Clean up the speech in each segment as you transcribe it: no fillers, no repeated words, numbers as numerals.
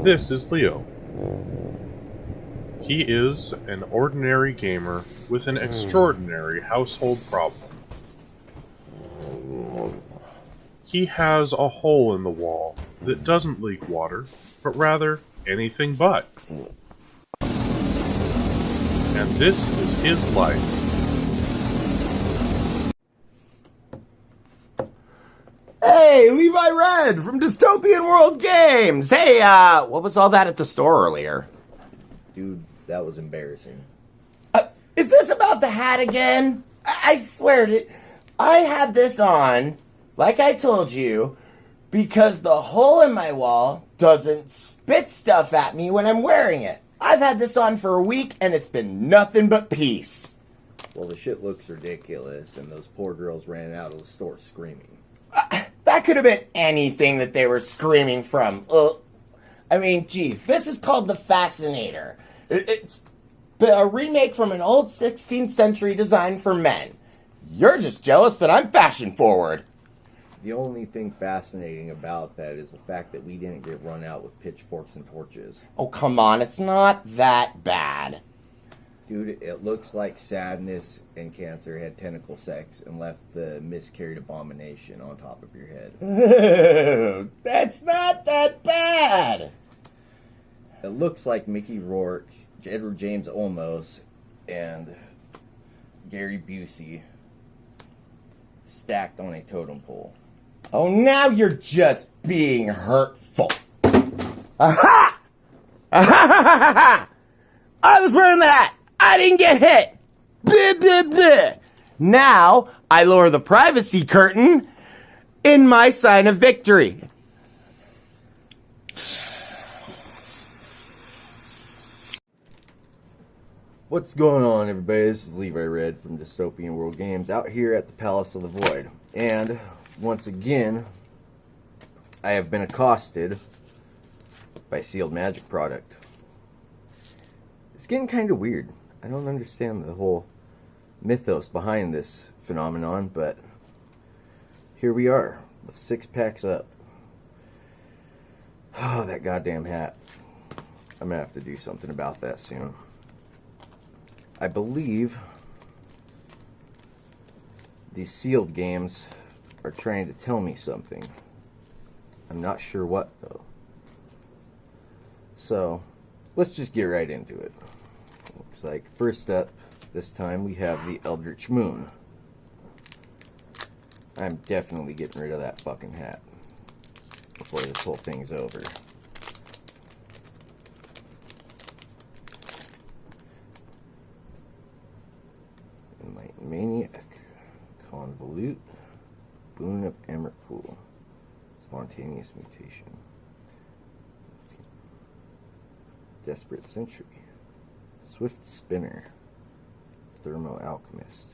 This is Leo. He is an ordinary gamer with an extraordinary household problem. He has a hole in the wall that doesn't leak water, but rather anything but. And this is his life. Hey, Levi Red from Dystopian World Games! Hey, what was all that at the store earlier? Dude, that was embarrassing. Is this about the hat again? I swear to... I had this on, like I told you, because the hole in my wall doesn't spit stuff at me when I'm wearing it. I've had this on for a week, and it's been nothing but peace. Well, the shit looks ridiculous, and those poor girls ran out of the store screaming. That could have been anything that they were screaming from. I mean, geez, this is called the Fascinator. It's a remake from an old 16th century design for men. You're just jealous that I'm fashion forward. The only thing fascinating about that is the fact that we didn't get run out with pitchforks and torches. Oh, come on, it's not that bad. Dude, it looks like Sadness and Cancer had tentacle sex and left the miscarried abomination on top of your head. That's not that bad. It looks like Mickey Rourke, Edward James Olmos, and Gary Busey stacked on a totem pole. Oh, now you're just being hurtful. Aha! Aha! I was wearing the hat. I didn't get hit. Bleh, bleh, bleh. Now, I lower the privacy curtain in my sign of victory. What's going on, everybody? This is Levi Red from Dystopian World Games out here at the Palace of the Void. And, once again, I have been accosted by Sealed Magic product. It's getting kind of weird. I don't understand the whole mythos behind this phenomenon, but here we are, with 6 packs up. Oh, that goddamn hat. I'm gonna have to do something about that soon. I believe these sealed games are trying to tell me something. I'm not sure what, though. So, let's just get right into it. Looks like, first up, this time we have the Eldritch Moon. I'm definitely getting rid of that fucking hat before this whole thing's over. Enlightened Maniac, Convolute, Boon of Emrakul, Spontaneous Mutation, Desperate Sentry, Swift Spinner, Thermo Alchemist,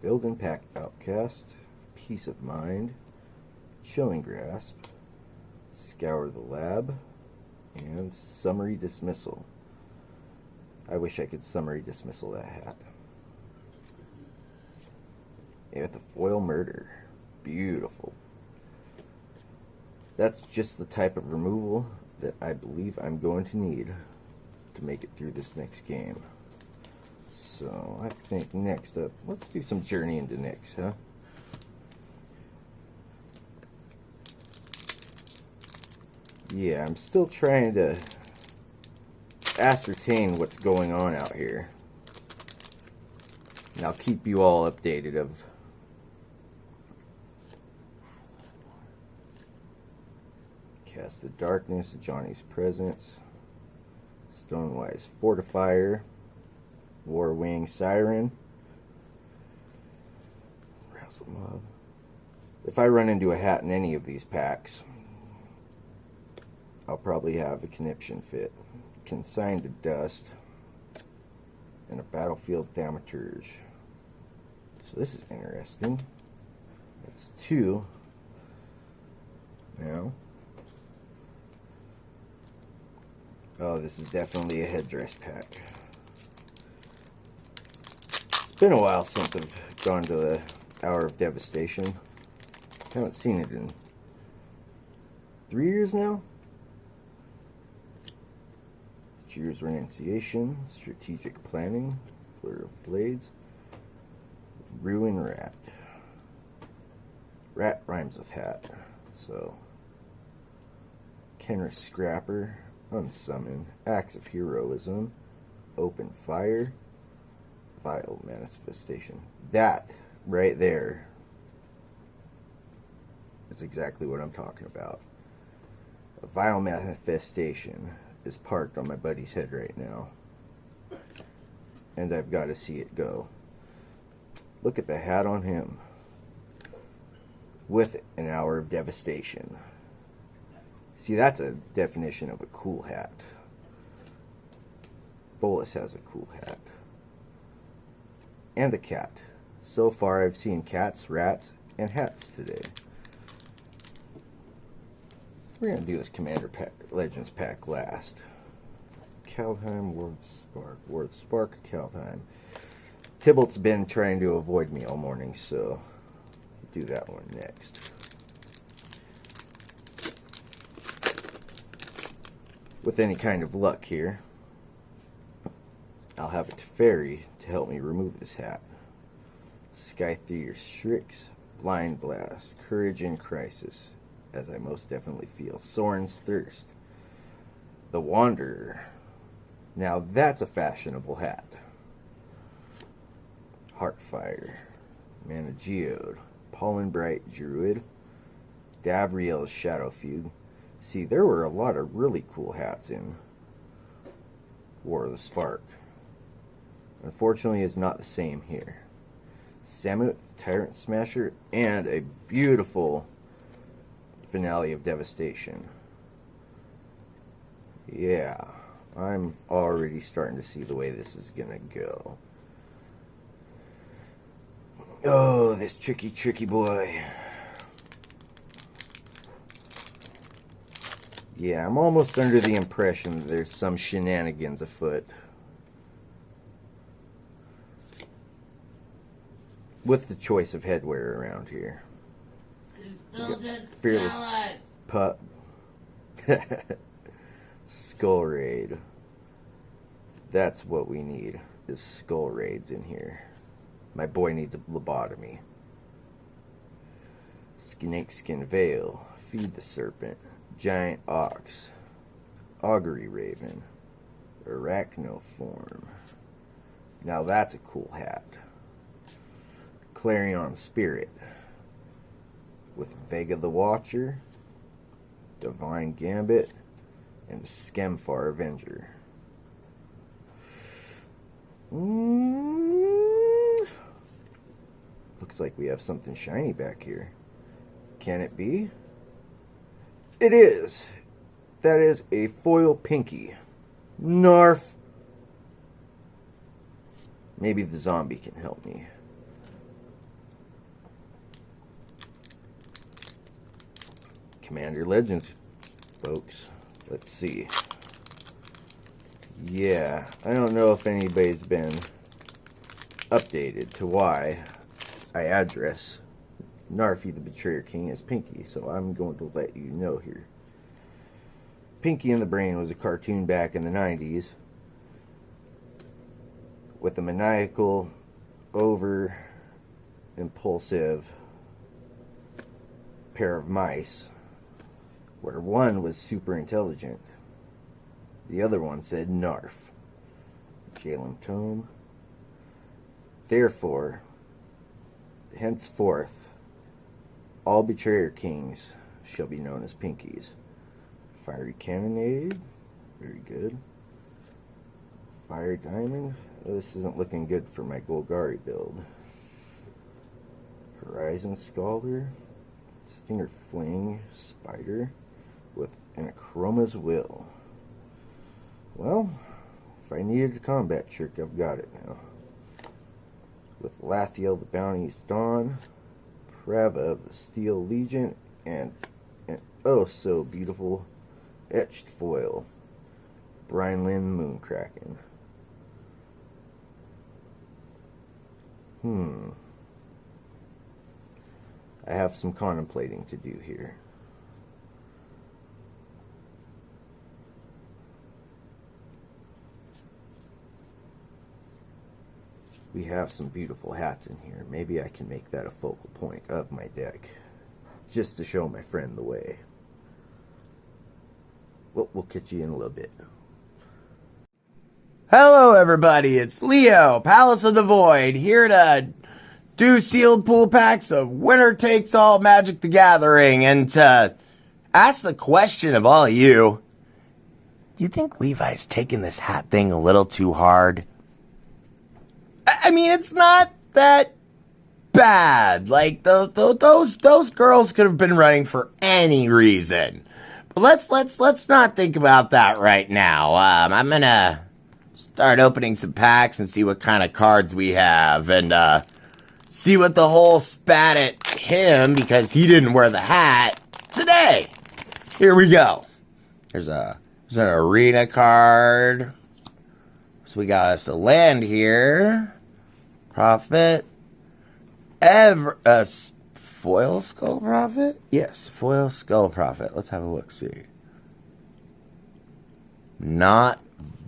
Build Impact Outcast, Peace of Mind, Chilling Grasp, Scour the Lab, and Summary Dismissal. I wish I could summary dismissal that hat. With a foil murder. Beautiful. That's just the type of removal that I believe I'm going to need to make it through this next game. So I think next up, let's do some Journey into Nyx, huh? Yeah, I'm still trying to ascertain what's going on out here. And I'll keep you all updated of Cast of Darkness, Johnny's Presence, Stonewise Fortifier, Warwing Siren, Wrestle Mob. If I run into a hat in any of these packs, I'll probably have a Conniption Fit, Consigned to Dust, and a Battlefield Thaumaturge. So this is interesting. That's 2 now. Oh, this is definitely a headdress pack. It's been a while since I've gone to the Hour of Devastation. Haven't seen it in 3 years now. Year's Renunciation, Strategic Planning, Fleur of Blades, Ruin Rat. Rat rhymes with hat, so Kenris Scrapper, Unsummon, Acts of Heroism, Open Fire, Vile Manifestation. That right there is exactly what I'm talking about. A Vile Manifestation is parked on my buddy's head right now, and I've got to see it go. Look at the hat on him, with an Hour of Devastation. See, that's a definition of a cool hat. Bolas has a cool hat. And a cat. So far I've seen cats, rats, and hats today. We're going to do this Commander Legends pack last. Kaldheim, War of Spark. War of Spark, Kaldheim. Tybalt's been trying to avoid me all morning, so do that one next. With any kind of luck here, I'll have a Teferi to help me remove this hat. Skythier Strix, Blind Blast, Courage in Crisis, as I most definitely feel. Soren's Thirst, The Wanderer. Now that's a fashionable hat. Heartfire, Mana Geode, Pollen Bright Druid, Davriel's Shadow Fugue. See, there were a lot of really cool hats in War of the Spark. Unfortunately, it's not the same here. Samut, Tyrant Smasher, and a beautiful Finale of Devastation. Yeah, I'm already starting to see the way this is gonna go. Oh, this tricky, tricky boy. Yeah, I'm almost under the impression that there's some shenanigans afoot with the choice of headwear around here. Fearless Pup. Skull Raid. That's what we need, is Skull Raids in here. My boy needs a lobotomy. Snakeskin Veil, Feed the Serpent, Giant Ox, Augury Raven, Arachnoform. Now that's a cool hat. Clarion Spirit, with Vega the Watcher, Divine Gambit, and Skemfar Avenger. Looks like we have something shiny back here. Can it be? It is. That is a foil pinky. Narf. Maybe the zombie can help me. Commander Legends, folks. Let's see. Yeah, I don't know if anybody's been updated to why I address Narfi the Betrayer King as Pinky, so I'm going to let you know here. Pinky in the Brain was a cartoon back in the 90s with a maniacal, over impulsive pair of mice, where one was super intelligent, the other one said Narf. Jalen Tome. Therefore, henceforth, all Betrayer Kings shall be known as Pinkies. Fiery Cannonade, very good. Fire Diamond, oh, this isn't looking good for my Golgari build. Horizon Scholar, Stinger Fling, Spider, with an Achroma's Will. Well, if I needed a combat trick, I've got it now. With Lathiel the Bounty's Dawn, Prava of the Steel Legion, and an oh so beautiful etched foil, Brynlin Moonkraken. I have some contemplating to do here. we have some beautiful hats in here. Maybe I can make that a focal point of my deck, just to show my friend the way. Well, we'll catch you in a little bit. Hello, everybody. It's Leo, Palace of the Void, here to do sealed pool packs of Winner Takes All Magic the Gathering, and to ask the question of all of you, do you think Levi's taking this hat thing a little too hard? I mean, it's not that bad. Like, those girls could have been running for any reason. But let's not think about that right now. I'm gonna start opening some packs and see what kind of cards we have, and see what the whole spat at him because he didn't wear the hat today. Here we go. There's an arena card. So we got us a land here. Prophet. Foil Skull Prophet? Yes, Foil Skull Prophet. Let's have a look, see. Not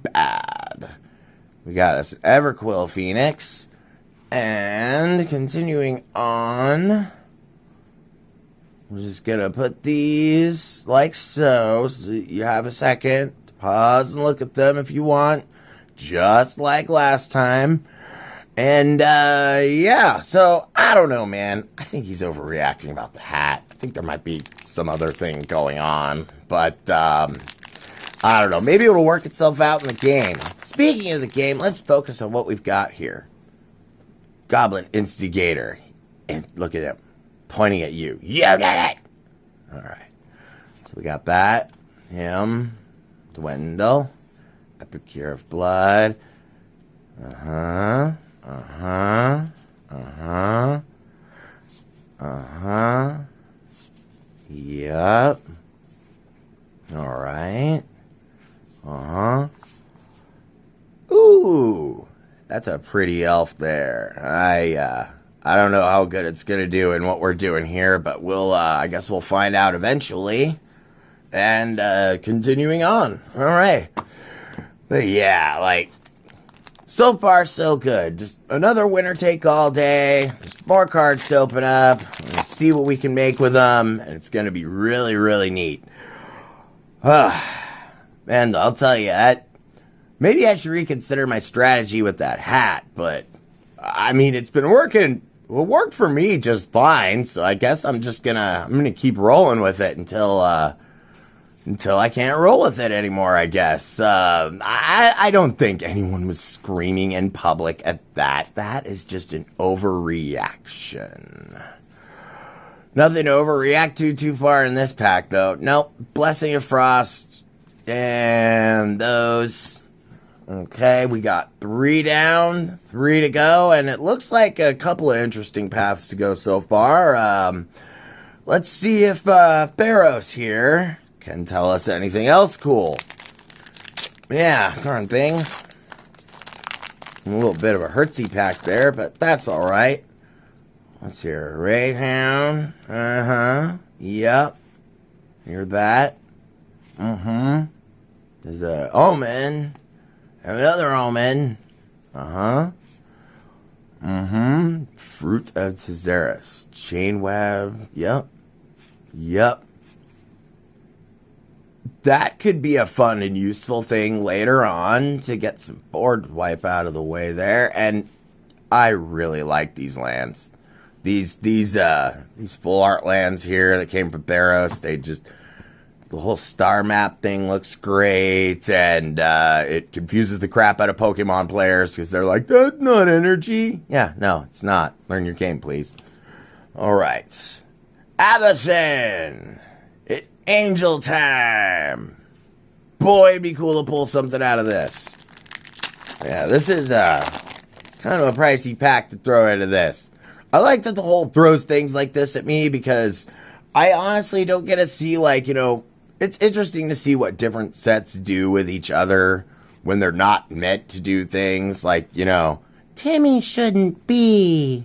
bad. We got us an Everquill Phoenix. And continuing on, we're just gonna put these like so. So you have a second to pause and look at them if you want, just like last time. And yeah, so I don't know, man. I think he's overreacting about the hat. I think there might be some other thing going on, but I don't know. Maybe it'll work itself out in the game. Speaking of the game, let's focus on what we've got here. Goblin Instigator. And look at him. Pointing at you. You did it! Alright. So we got that. Him. Dwindle. Epicure of Blood. Uh-huh. Uh-huh. Uh-huh. Uh-huh. Yep. Alright. Uh-huh. Ooh. That's a pretty elf there. I don't know how good it's gonna do in what we're doing here, but we'll I guess we'll find out eventually. And continuing on. All right. But yeah, like, so far so good. Just another winner take all day. There's more cards to open up. Let's see what we can make with them, and it's gonna be really, really neat. And I'll tell you that. Maybe I should reconsider my strategy with that hat, but I mean, it's been working. It worked for me just fine, so I guess I'm gonna keep rolling with it until I can't roll with it anymore, I guess. I don't think anyone was screaming in public at that. That is just an overreaction. Nothing to overreact to too far in this pack, though. Nope. Blessing of Frost and those. Okay, we got 3 down, 3 to go, and it looks like a couple of interesting paths to go so far. Let's see if Barrows here can tell us anything else cool. Yeah, darn thing. A little bit of a Hertzy pack there, but that's alright. Let's hear Rayhound. Uh-huh. Yep. Hear that. Mm-hmm. There's a Omen. Another Omen. Uh-huh. Mm-hmm. Fruit of Tezaris. Chainweb. Yep. Yep. That could be a fun and useful thing later on to get some board wipe out of the way there. And I really like these lands. These full art lands here that came from Theros, the whole star map thing looks great, and it confuses the crap out of Pokemon players because they're like, that's not energy. Yeah, no, it's not. Learn your game, please. All right. Abathon. It's Angel time. Boy, it'd be cool to pull something out of this. Yeah, this is kind of a pricey pack to throw into this. I like that the whole throws things like this at me because I honestly don't get to see, like, it's interesting to see what different sets do with each other when they're not meant to do things like, Timmy shouldn't be.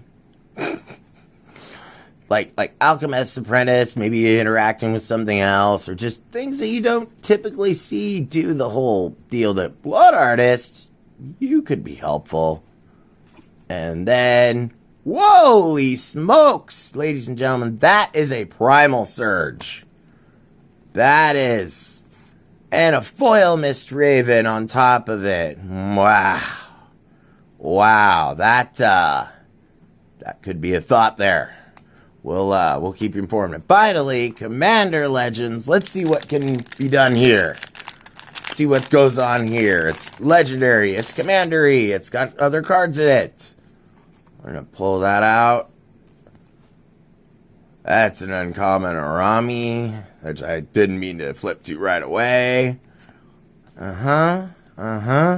like Alchemist's Apprentice, maybe interacting with something else, or just things that you don't typically see do the whole deal that Blood Artist, you could be helpful. And then, holy smokes, ladies and gentlemen, that is a Primal Surge. That is. And a Foil Mist Raven on top of it. Wow. Wow, that could be a thought there. We'll keep you informed. And finally, Commander Legends. Let's see what can be done here. See what goes on here. It's legendary. It's commandery. It's got other cards in it. We're going to pull that out. That's an uncommon Arami, which I didn't mean to flip to right away. A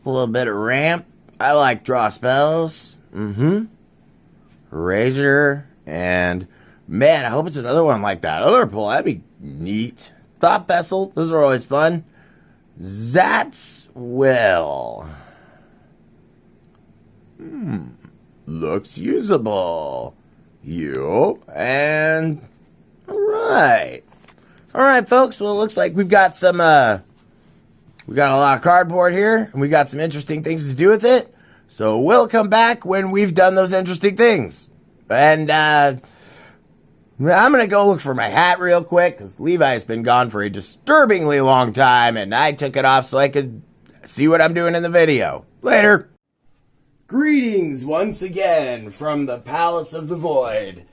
little bit of ramp. I like draw spells. Razor. And, man, I hope it's another one like that other pull. That'd be neat. Thought Vessel. Those are always fun. Zat's Will. Looks usable. And alright. Alright, folks. Well, it looks like we've got some, we got a lot of cardboard here, and we got some interesting things to do with it. So we'll come back when we've done those interesting things. And, I'm gonna go look for my hat real quick, because Levi's been gone for a disturbingly long time, and I took it off so I could see what I'm doing in the video. Later. Greetings once again from the Palace of the Void.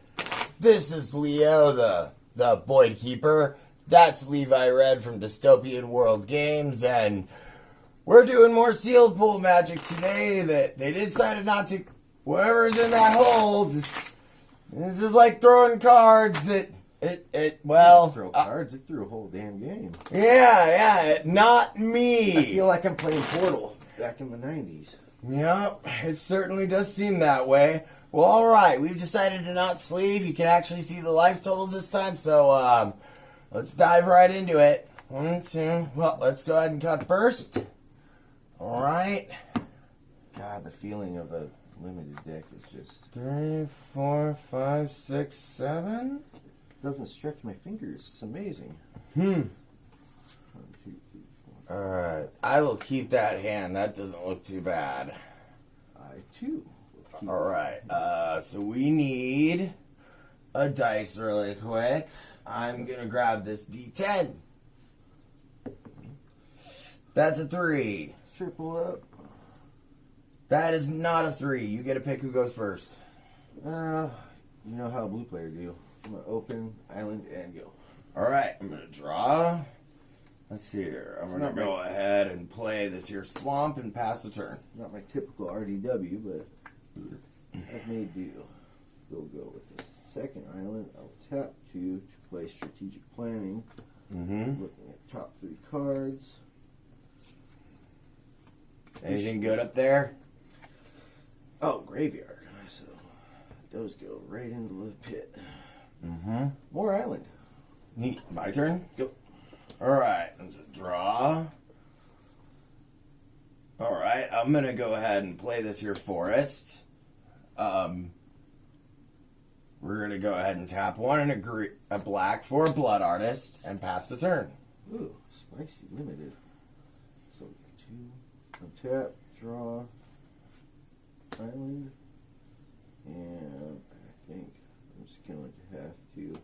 This is Leo, the Void Keeper. That's Levi Red from Dystopian World Games, and we're doing more sealed pool magic today. That they decided not to. Whatever's in that hole, it's just like throwing cards. Well, throw cards. It threw a whole damn game. Yeah, not me. I feel like I'm playing Portal back in the 90s. Yep, it certainly does seem that way. Well, alright, we've decided to not sleeve. You can actually see the life totals this time, so let's dive right into it. 1, 2, well, let's go ahead and cut first. Alright. God, the feeling of a limited deck is just... 3, 4, 5, 6, 7. It doesn't stretch my fingers. It's amazing. 1, 2, 3, 4. Alright, I will keep that hand. That doesn't look too bad. I, too. Alright, so we need a dice really quick. I'm gonna grab this D10. That's a 3. Triple up. That is not a 3. You get to pick who goes first. You know how a blue player do. I'm going to open, island, and go. Alright, I'm gonna draw. Let's see here. I'm gonna go ahead and play this here swamp and pass the turn. Not my typical RDW, but I've made do. We'll go with the second island. I'll tap 2 to play strategic planning. Looking at top 3 cards. Anything good up there? Oh, graveyard. So those go right into the pit. More island. Neat. My turn? Go. Alright, let's draw. Alright, I'm gonna go ahead and play this here forest. We're gonna go ahead and tap 1 and a black for a blood artist and pass the turn. Ooh, spicy limited. So 2, untap, draw, island, and I think I'm just going to have to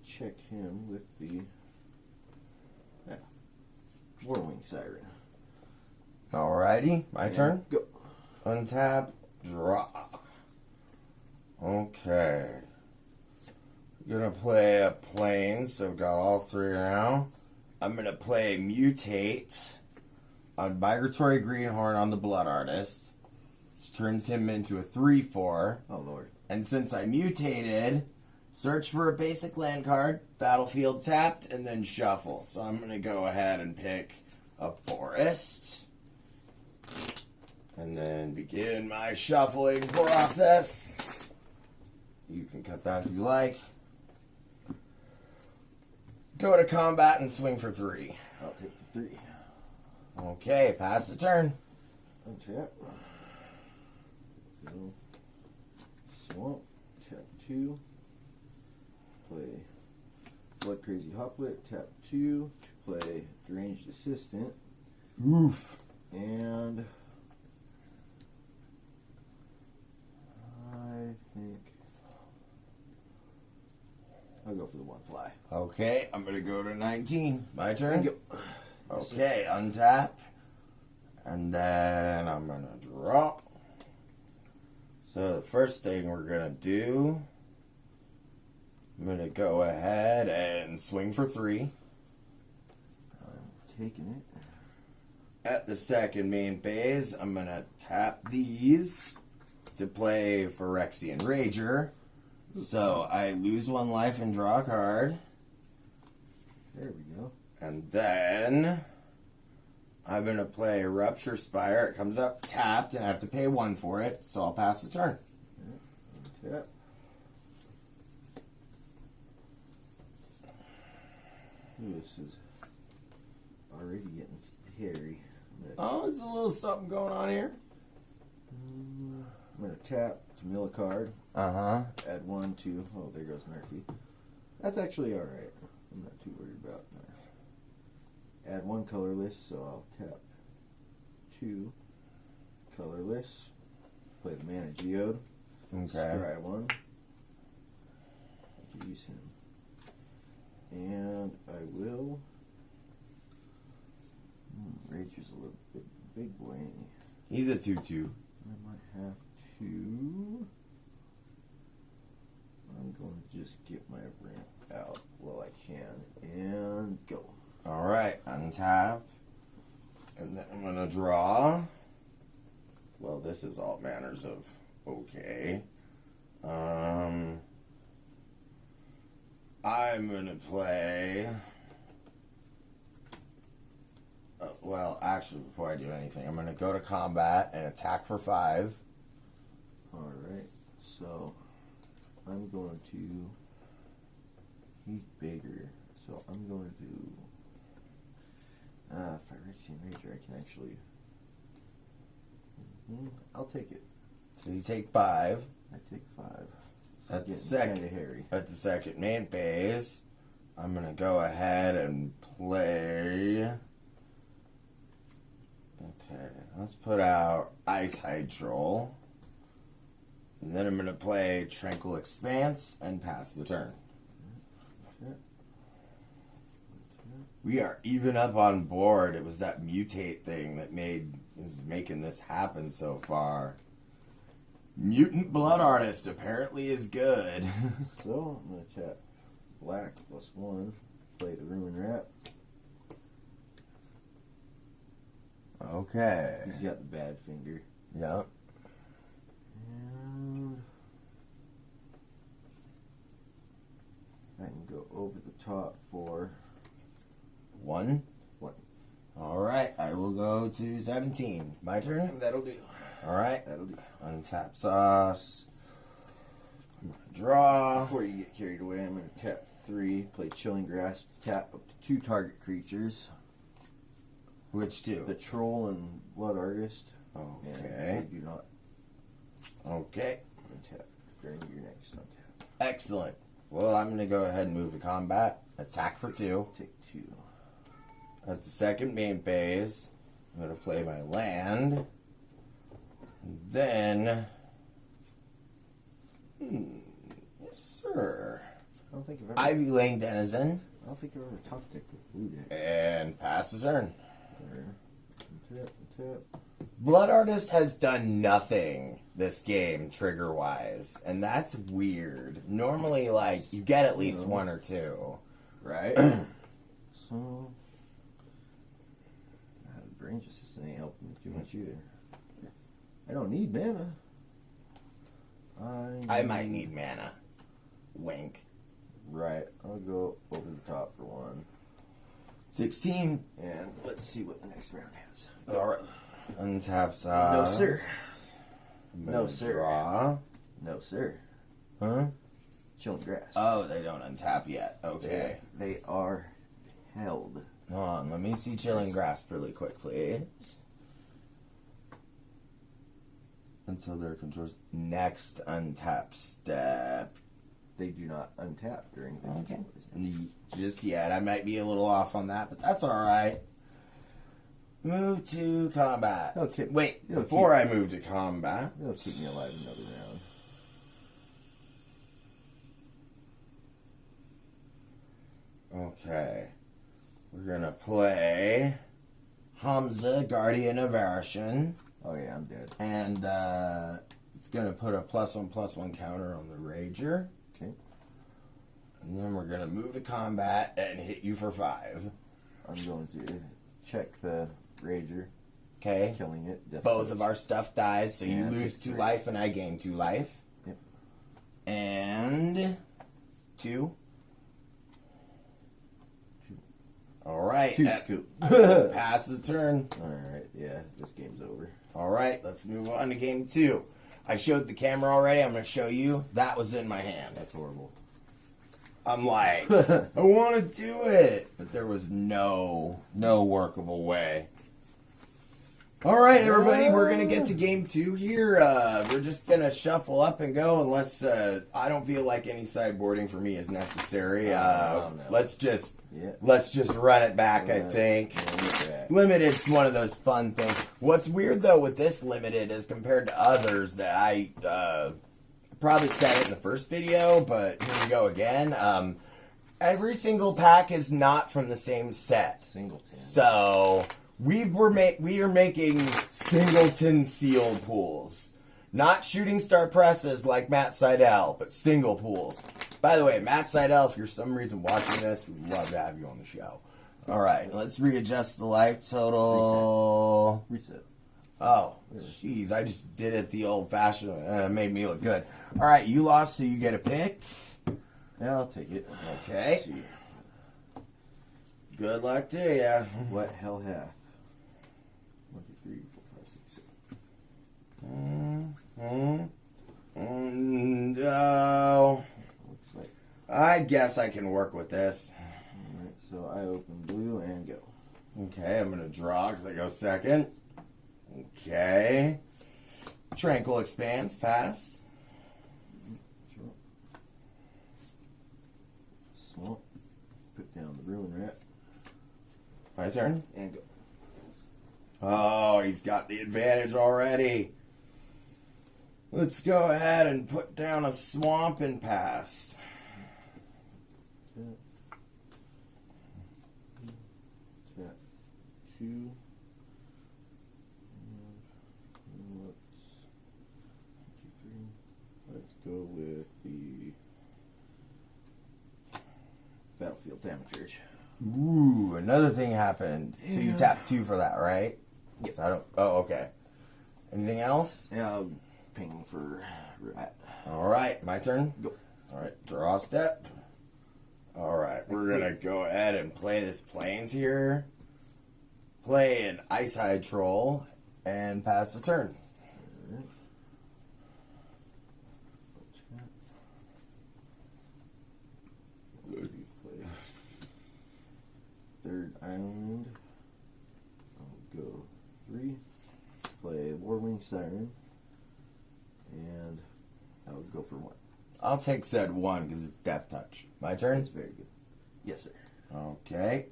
check him with the Warwing Siren. Alrighty, my turn. Go. Untap, draw. Okay. Gonna play a plane, so I've got all 3 now. I'm gonna play Mutate on Migratory Greenhorn on the Blood Artist, which turns him into a 3/4. Oh, Lord. And since I mutated, search for a basic land card, battlefield tapped, and then shuffle. So I'm going to go ahead and pick a forest. And then begin my shuffling process. You can cut that if you like. Go to combat and swing for 3. I'll take the 3. Okay, pass the turn. Untap. Go. Swamp. Tap 2. Play Blood Crazy Hoplet. Tap 2 to play Deranged Assistant. Oof. And I'll go for the one fly. Okay, I'm gonna go to 19. My turn. Go. Okay, untap. And then I'm gonna draw. So the first thing we're gonna do, I'm gonna go ahead and swing for 3. I'm taking it. At the second main phase, I'm gonna tap these to play Phyrexian Rager. So I lose 1 life and draw a card. There we go. And then I'm gonna play Rupture Spire. It comes up tapped, and I have to pay 1 for it, so I'll pass the turn. Tap. This is already getting hairy. Oh, there's a little something going on here. I'm going to tap to mill a card. Uh-huh. Add 1 to... Oh, there goes Narky. That's actually alright. I'm not too worried about that. Add 1 colorless, so I'll tap 2 colorless. Play the Mana Geode. Okay. Scry 1. I can use him. And I will... Rager's a little bit big boy, ain't he? He's a 2/2. I might have to... I'm going to just get my ramp out while I can. And go. Alright, untap. And then I'm gonna draw. Well, this is all manners of okay. I'm gonna play... well, actually, before I do anything, I'm going to go to combat and attack for 5. Alright, so I'm going to... He's bigger, so I'm going to do... Phyrexian Rager, I can actually... I'll take it. So you take 5. I take 5. At the Getting second, kinda hairy. at the second main phase, I'm going to go ahead and play... Okay, let's put out Ice Hydrol. And then I'm going to play Tranquil Expanse and pass the turn. Okay. We are even up on board. It was that mutate thing that is making this happen so far. Mutant Blood Artist apparently is good. So, I'm going to tap black +1, play the Ruin Wrap. Okay. He's got the bad finger. Yep. And I can go over the top for 1. 1. Alright, I will go to 17. My turn? That'll do. Alright. That'll do. Untap sauce. I'm gonna draw. Before you get carried away, I'm going to tap 3, play Chilling Grasp, tap up to 2 target creatures. Which 2? The Troll and Blood Artist. Okay. And they do not Okay. untap during your next untap. Excellent. Well, I'm going to go ahead and move to combat. Attack for 2. Take 2. At the second main phase, I'm going to play my land. And then... yes, sir. I don't think I've ever... Ivy Lane Denizen. I don't think I've ever top decked with blue deck. And pass the turn. Tap. Blood Artist has done nothing this game, trigger-wise. And that's weird. Normally, like, you get at least 1 or 2. Right? So... the brain just ain't helping me too much either. I don't need mana. I might need mana. Wink. Right. I'll go over the top for 1. 16. And let's see what the next round has. Alright. Untap No, sauce. sir. I'm No, gonna sir. Draw. No, sir. Huh? Chilling Grass. Oh, they don't untap yet. Okay. They are held. Hold on, let me see Chilling Grasp really quick, please. Until their controls. Next untap step. They do not untap during the Okay. control. Just yet. I might be a little off on that, but that's alright. Move to combat. Okay. Wait, It'll before I move to combat. It'll keep me alive another round. Okay. We're gonna play Hamza, Guardian of Arshan. Oh yeah, I'm dead. And it's gonna put a +1/+1 counter on the Rager. Okay. And then we're gonna move to combat and hit you for 5. I'm going to check the Rager, Okay. killing it. Death Both touch. of our stuff dies, so you And lose take 2 3. life and I gain 2 life. Yep. And 2. Alright. 2 scoop. Pass the turn. Alright, yeah, this game's over. Alright, let's move on to game 2. I showed the camera already. I'm going to show you. That was in my hand. That's horrible. I'm like, I want to do it. But there was no workable way. Alright, everybody. We're going to get to game 2 here. We're just going to shuffle up and go unless I don't feel like any sideboarding for me is necessary. No. Let's just Yeah. run it back, I think. Limited's one of those fun things. What's weird though with this limited as compared to others that I probably said it in the first video, but here we go again. Every single pack is not from the same set. Singleton. So we are making singleton sealed pools. Not shooting star presses like Matt Seidel, but single pools. By the way, Matt Seidel, if you're for some reason watching this, we'd love to have you on the show. All right, let's readjust the life total. Reset. Oh, jeez, I just did it the old-fashioned. Made me look good. All right, you lost, so you get a pick. Yeah, I'll take it. Okay. Let's see. Good luck to you. What hell hath? 1, 2, 3, 4, 5, 6, 7. No. Looks like. I guess I can work with this. Alright, so I open blue and go. Okay, I'm going to draw because I go second. Okay. Tranquil expands, pass. Sure. Swamp. Put down the ruin rat My turn. and go. Oh, he's got the advantage already. Let's go ahead and put down a swamp and pass. Tap 2. Let's go with the battlefield damage. Ooh, another thing happened. So you Yeah. tap 2 for that, right? Yes. I don't. Oh, okay. Anything else? Yeah, I'll ping for rat. All right, my turn. Go. All right, draw a step. All right, we're gonna go ahead and play this plains here. Play an Ice Hide Troll and pass the turn. Third island. I'll go 3. Play Warwing Siren. And I'll go for 1. I'll take said 1 because it's Death Touch. My turn. That's very good. Yes, sir. Okay.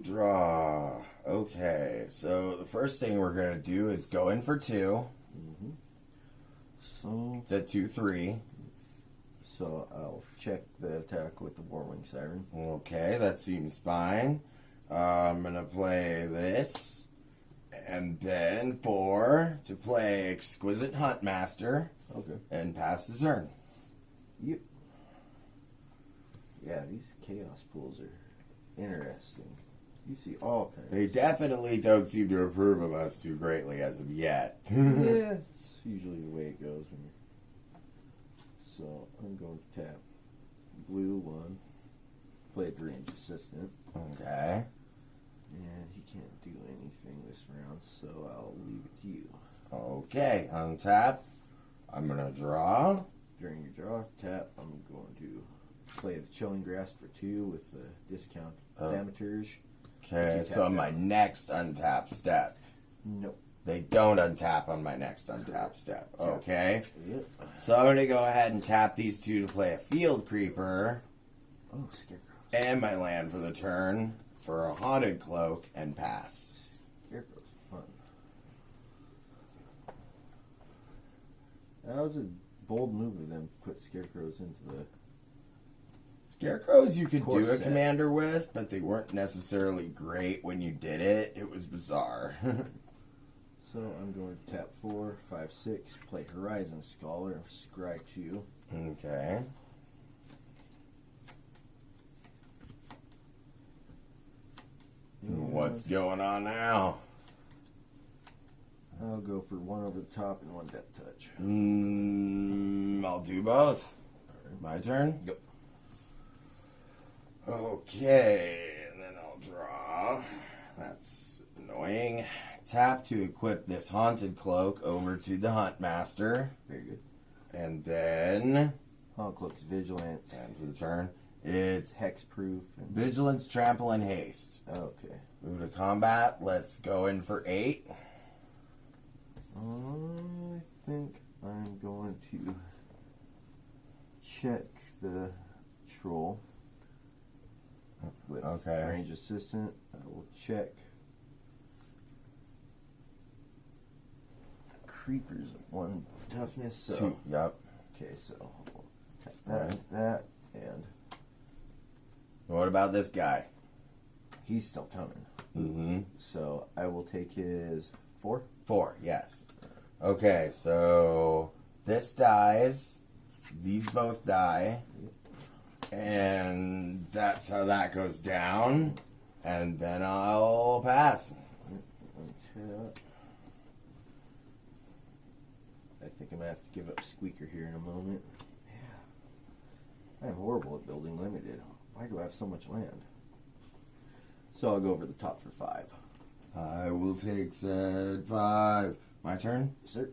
Draw. Okay, so the first thing we're gonna do is go in for 2. So, It's at 2/3. so I'll check the attack with the Warwing Siren. Okay, that seems fine. I'm gonna play this, and then 4 to play Exquisite Huntmaster Okay. and pass the turn. Yep. Yeah, these chaos pools are interesting. You see all kinds. They definitely don't seem to approve of us too greatly as of yet. Yeah, it's usually the way it goes when you're. So I'm going to tap blue 1, play Range Assistant, Okay. and he can't do anything this round, so I'll leave it to you. Okay, untap. I'm gonna draw. During your draw, tap, I'm going to play the Chilling Grasp for 2 with the discount Thaumaturge. Okay, You so tap on my down. next untap step. Nope. They don't untap on my next untap step. Okay. Yep. So I'm going to go ahead and tap these 2 to play a Field Creeper Oh, Scarecrows. and my land for the turn for a Haunted Cloak and pass. Scarecrows are fun. That was a bold move of them to put Scarecrows into the Scarecrows you could do a Corset. commander with, but they weren't necessarily great when you did it. It was bizarre. So I'm going to tap 4, 5, 6, play Horizon Scholar, scry 2. Okay. What's going on now? I'll go for 1 over the top and 1 Death Touch. I'll do both. My turn? Yep. Okay, and then I'll draw. That's annoying. Tap to equip this Haunted Cloak over to the Huntmaster. Very good. And then, Cloak's Vigilance. and for the turn, it's Hexproof. And... Vigilance, Trample, and Haste. Okay. Move to combat. Let's go in for 8. I think I'm going to check the troll with Okay. range assistant. I will check the creepers at 1 toughness. So 2. Yep. okay, so we'll tap that, that, and What about this guy? he's still coming. Mm-hmm. So I will take his 4. 4, yes. Okay, so this dies. These both die. And that's how that goes down. And then I'll pass. Untap. I think I'm gonna have to give up Squeaker here in a moment. Yeah. I'm horrible at building limited. Why do I have so much land? So I'll go over the top for 5. I will take said 5. My turn? Yes, sir.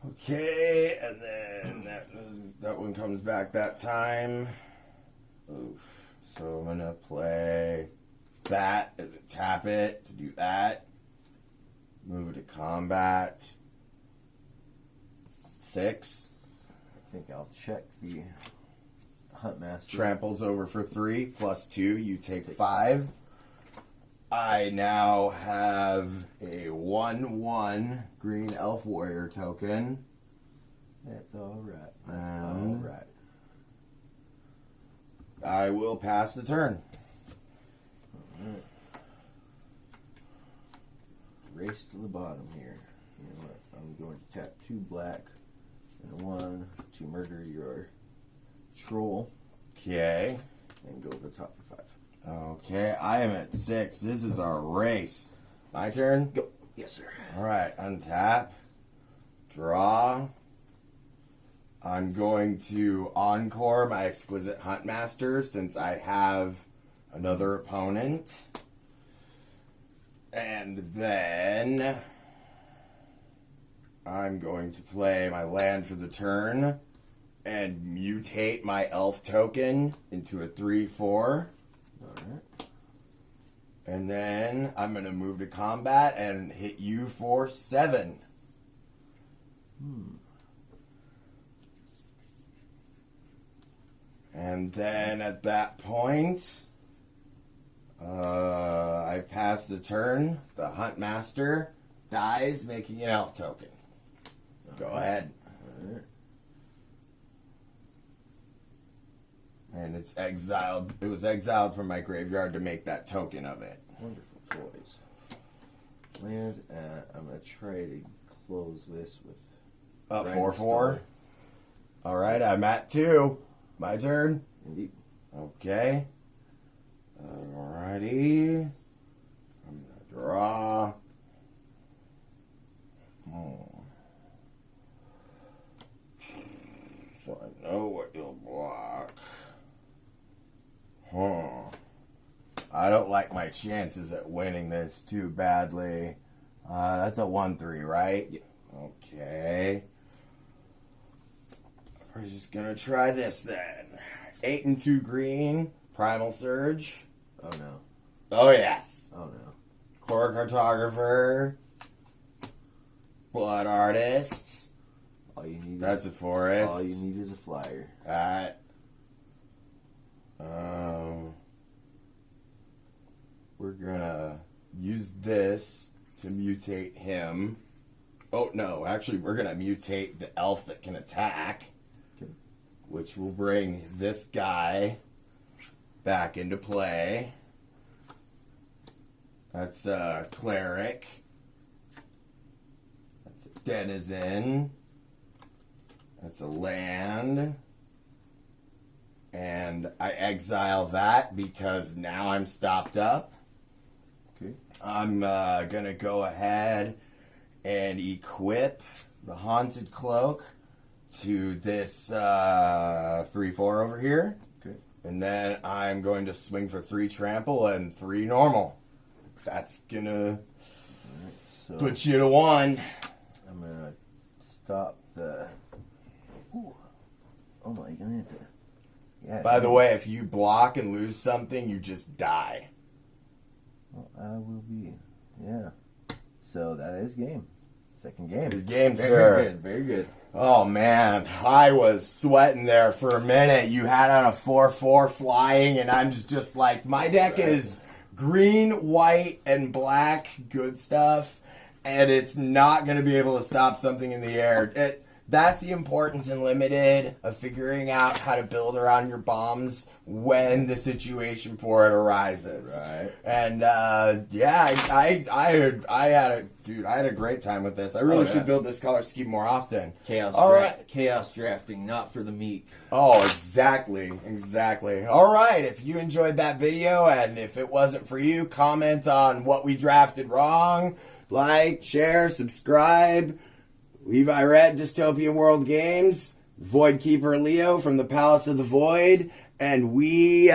Okay, and then that one comes back that time. Oof. So I'm gonna play that as a tap it to do that. Move to combat. 6. I think I'll check the Huntmaster. Tramples over for 3 plus 2. You take 5. I now have a 1/1 green elf warrior token. That's alright. Um, Alright. I will pass the turn. Alright. Race to the bottom here. You know what? I'm going to tap 2 black and 1 to murder your troll Okay. and go over the top for 5. Okay, I am at 6. This is our race. My turn? Go. Yes, sir. Alright, untap. Draw. I'm going to encore my Exquisite Huntmaster since I have another opponent. And then I'm going to play my land for the turn and mutate my elf token into a 3/4. Alright. And then I'm going to move to combat and hit you for 7. And then at that point, I pass the turn. The Huntmaster dies, making an elf token. Go ahead. Alright. And it's exiled. It was exiled from my graveyard to make that token of it. Wonderful toys. Land. I'm going to try to close this with. Up Dragon 4/4. Star. All right, I'm at 2. My turn. Indeed. Okay. Alrighty. I'm gonna draw. So I know what you'll block. I don't like my chances at winning this too badly. That's a 1/3, right? Yeah. Okay. We're just gonna try this then. 8 and 2 green, Primal Surge. Oh no. Oh yes. Oh no. Core Cartographer. Blood Artist. All you need. That's a forest. All you need is a flyer. That. We're gonna use this to mutate him. Oh no, actually we're gonna mutate the elf that can attack. Okay. which will bring this guy back into play. That's a cleric. That's a denizen. That's a land. And I exile that because now I'm stopped up. Okay. I'm gonna go ahead and equip the Haunted Cloak to this 3/4 over here. Okay. And then I'm going to swing for 3 trample and 3 normal. That's gonna So put you to 1. I'm gonna stop the. Ooh. Oh my god. Yeah. By the way, if you block and lose something, you just die. Well, I will be. Yeah. So that is game. Second game. Good game, Very sir. good. Very good. Oh man, I was sweating there for a minute. You had on a 4/4 flying, and I'm just like, my deck is green, white, and black, good stuff, and it's not going to be able to stop something in the air. That's the importance in Limited of figuring out how to build around your bombs when the situation for it arises. Right. And yeah, I had a great time with this. I really should build this color scheme more often. Chaos drafting, not for the meek. Oh, exactly. All right, if you enjoyed that video and if it wasn't for you, comment on what we drafted wrong. Like, share, subscribe. Levi Red, Dystopian World Games. Void Keeper Leo from the Palace of the Void. And we're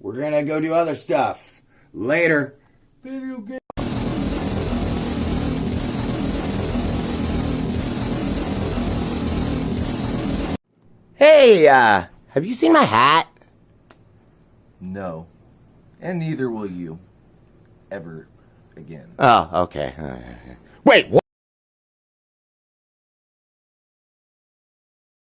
gonna go do other stuff. Later. Video game. Hey, have you seen my hat? No. And neither will you. Ever again. Oh, okay. Wait, what?